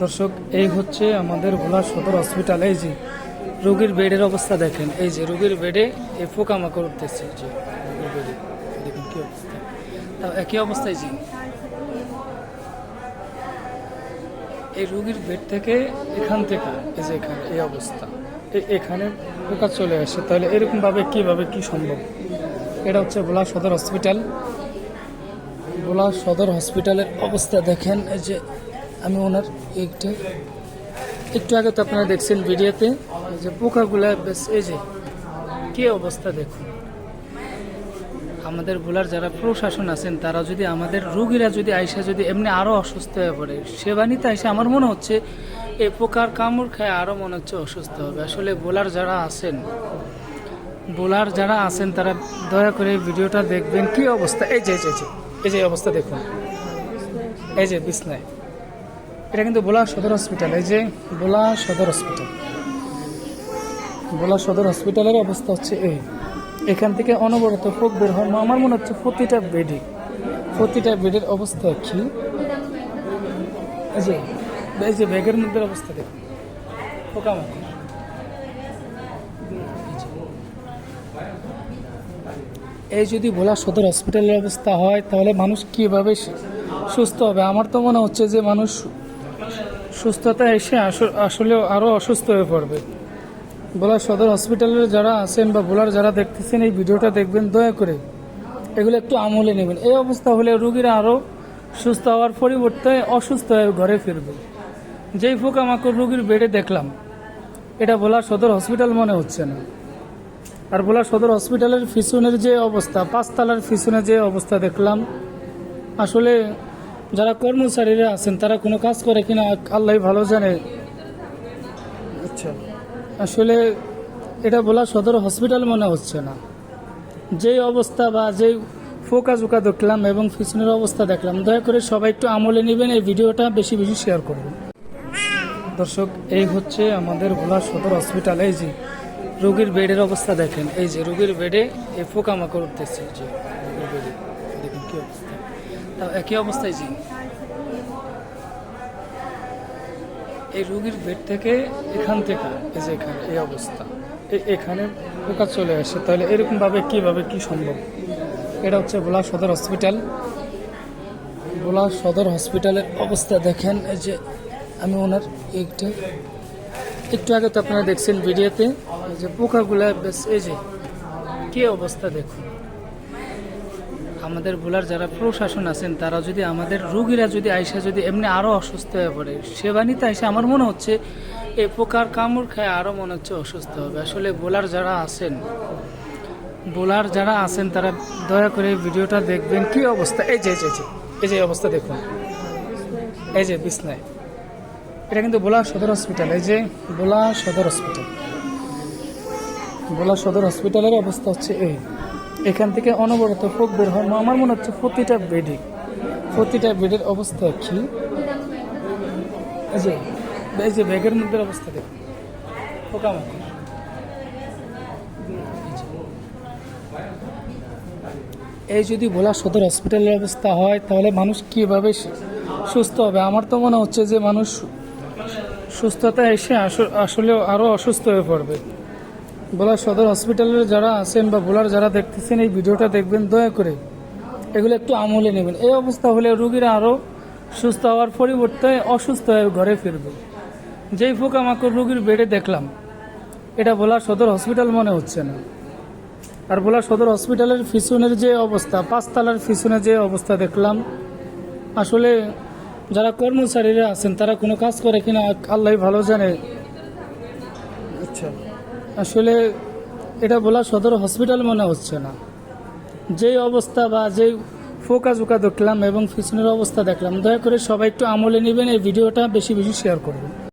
দর্শক, এই হচ্ছে আমাদের ভোলা সদর হসপিটাল। এই যে রোগীর বেডের অবস্থা দেখেন, এই যে রোগীর বেডে এই পোকামাকড় উঠতেছে, যে রোগীর বেডে দেখুন কি অবস্থা। তাও একই অবস্থায় যে এই রোগীর বেড থেকে এখান থেকে এই যে এখানে এই অবস্থা, এখানে পোকা চলে আসে, তাহলে এরকমভাবে কীভাবে কি সম্ভব? এটা হচ্ছে ভোলা সদর হসপিটাল। ভোলা সদর হসপিটালের অবস্থা দেখেন, এই যে আমি ওনার একটু আগে তো আপনারা দেখছেন ভিডিওতে, এই যে পোকাগুলা বেশ, এই যে কি অবস্থা দেখুন। আমাদের ভোলার যারা প্রশাসন আছেন তারা যদি আমাদের রোগীরা যদি আইসা যদি এমনি আরও অসুস্থ হয়ে পড়ে, সেবা নিতে আইসা আমার মনে হচ্ছে এই পোকার কামড় খায় আরও মনে হচ্ছে অসুস্থ হবে। আসলে ভোলার যারা আছেন তারা দয়া করে ভিডিওটা দেখবেন। কি অবস্থা, এই যে এই যে অবস্থা দেখুন, এই যে বিছনায়। এটা কিন্তু ভোলা সদর হসপিটাল। এই যে ভোলা সদর হসপিটালের অবস্থা হচ্ছে এখান থেকে অনবরত ফোক বের হয়। আমার মনে হচ্ছে প্রতিটা বেডের অবস্থা কি, এই যে ব্যাগের মধ্যে অবস্থা দেখুন, পোকামাকড়। এই যদি ভোলা সদর হসপিটালের অবস্থা হয় তাহলে মানুষ কিভাবে সুস্থ হবে? আমার তো মনে হচ্ছে যে মানুষ সুস্থতা এসে আসলে আরও অসুস্থ হয়ে পড়বে। ভোলা সদর হসপিটালের যারা আছেন বা ভোলার যারা দেখতেছেন এই ভিডিওটা দেখবেন, দয়া করে এগুলো একটু আমলে নেবেন। এই অবস্থা হলে রোগীরা আরও সুস্থ হওয়ার পরিবর্তে অসুস্থ হয়ে ঘরে ফিরবে। যেই পোকামাকড় রোগীর বেডে দেখলাম, এটা ভোলা সদর হসপিটাল মনে হচ্ছে না। আর ভোলা সদর হসপিটালের পিছনের যে অবস্থা, 5 তলার পিছনে যে অবস্থা দেখলাম, আসলে যারা কর্মচারীরা আছেন তারা কোনো কাজ করে কিনা আল্লাহ ভালো জানে। আচ্ছা, আসলে এটা ভোলা সদর হসপিটাল মনে হচ্ছে না। যেই অবস্থা বা যেই ফোকা দেখলাম এবং পিছনের অবস্থা দেখলাম, দয়া করে সবাই একটু আমলে নেবেন। এই ভিডিওটা বেশি শেয়ার করবেন। দর্শক, এই হচ্ছে আমাদের ভোলা সদর হসপিটাল। এই যে রোগীর বেডের অবস্থা দেখেন, এই যে রোগীর বেডে এই পোকামাকড় উঠতেছে, যে রোগীর বেডে দেখুন কি অবস্থা। তাও একই অবস্থায় যে এই রোগীর বেড থেকে এখান থেকে এই যে এখানে এই অবস্থা, এখানে পোকা চলে আসে, তাহলে এরকমভাবে কীভাবে কি সম্ভব? এটা হচ্ছে ভোলা সদর হসপিটাল। ভোলা সদর হসপিটালের অবস্থা দেখেন, এই যে আমি ওনার একটু আগে তো আপনারা দেখছেন ভিডিওতে, এই যে পোকাগুলা বেশ, এই যে কি অবস্থা দেখুন। আমাদের ভোলার যারা প্রশাসন আছেন তারা যদি আমাদের রোগীরা যদি আইসা যদি এমনি আরও অসুস্থ হয়ে পড়ে, সেবা নিতে আইসা আমার মনে হচ্ছে এই পোকার কামড় খায় আরও মনে হচ্ছে অসুস্থ হবে। আসলে ভোলার যারা আছেন তারা দয়া করে ভিডিওটা দেখবেন। কি অবস্থা, এই যে অবস্থা দেখুন, এই যে বিছনায়। এটা কিন্তু ভোলা সদর হসপিটাল। এই যে ভোলা সদর হসপিটালের অবস্থা হচ্ছে এখান থেকে অনবরত ফোক বের হয়। আমার মনে হচ্ছে প্রতিটা বেডের অবস্থা কি, এই যে ব্যাগের মধ্যে অবস্থা দেখুন, পোকামাকড়। এই যদি ভোলা সদর হসপিটালের অবস্থা হয় তাহলে মানুষ কিভাবে সুস্থ হবে? আমার তো মনে হচ্ছে যে মানুষ সুস্থতা এসে আসলে আরও অসুস্থ হয়ে পড়বে। ভোলা সদর হসপিটালের যারা আছেন বা ভোলার যারা দেখতেছেন এই ভিডিওটা দেখবেন, দয়া করে এগুলো একটু আমলে নেবেন। এই অবস্থা হলে রোগীরা আরও সুস্থ হওয়ার পরিবর্তে অসুস্থ হয়ে ঘরে ফিরবে। যেই পোকামাকড় রোগীর বেডে দেখলাম, এটা ভোলা সদর হসপিটাল মনে হচ্ছে না। আর ভোলা সদর হসপিটালের পিছনের যে অবস্থা, 5 তলার পিছনে যে অবস্থা দেখলাম, আসলে যারা কর্মচারীরা আছেন তারা কোনো কাজ করে কিনা আল্লাহ ভালো জানে। আচ্ছা, আসলে এটা ভোলা সদর হসপিটাল মনে হচ্ছে না। যেই অবস্থা বা যেই ফোকা দেখলাম এবং পিছনের অবস্থা দেখলাম, দয়া করে সবাই একটু আমলে নেবেন। এই ভিডিওটা বেশি শেয়ার করবেন।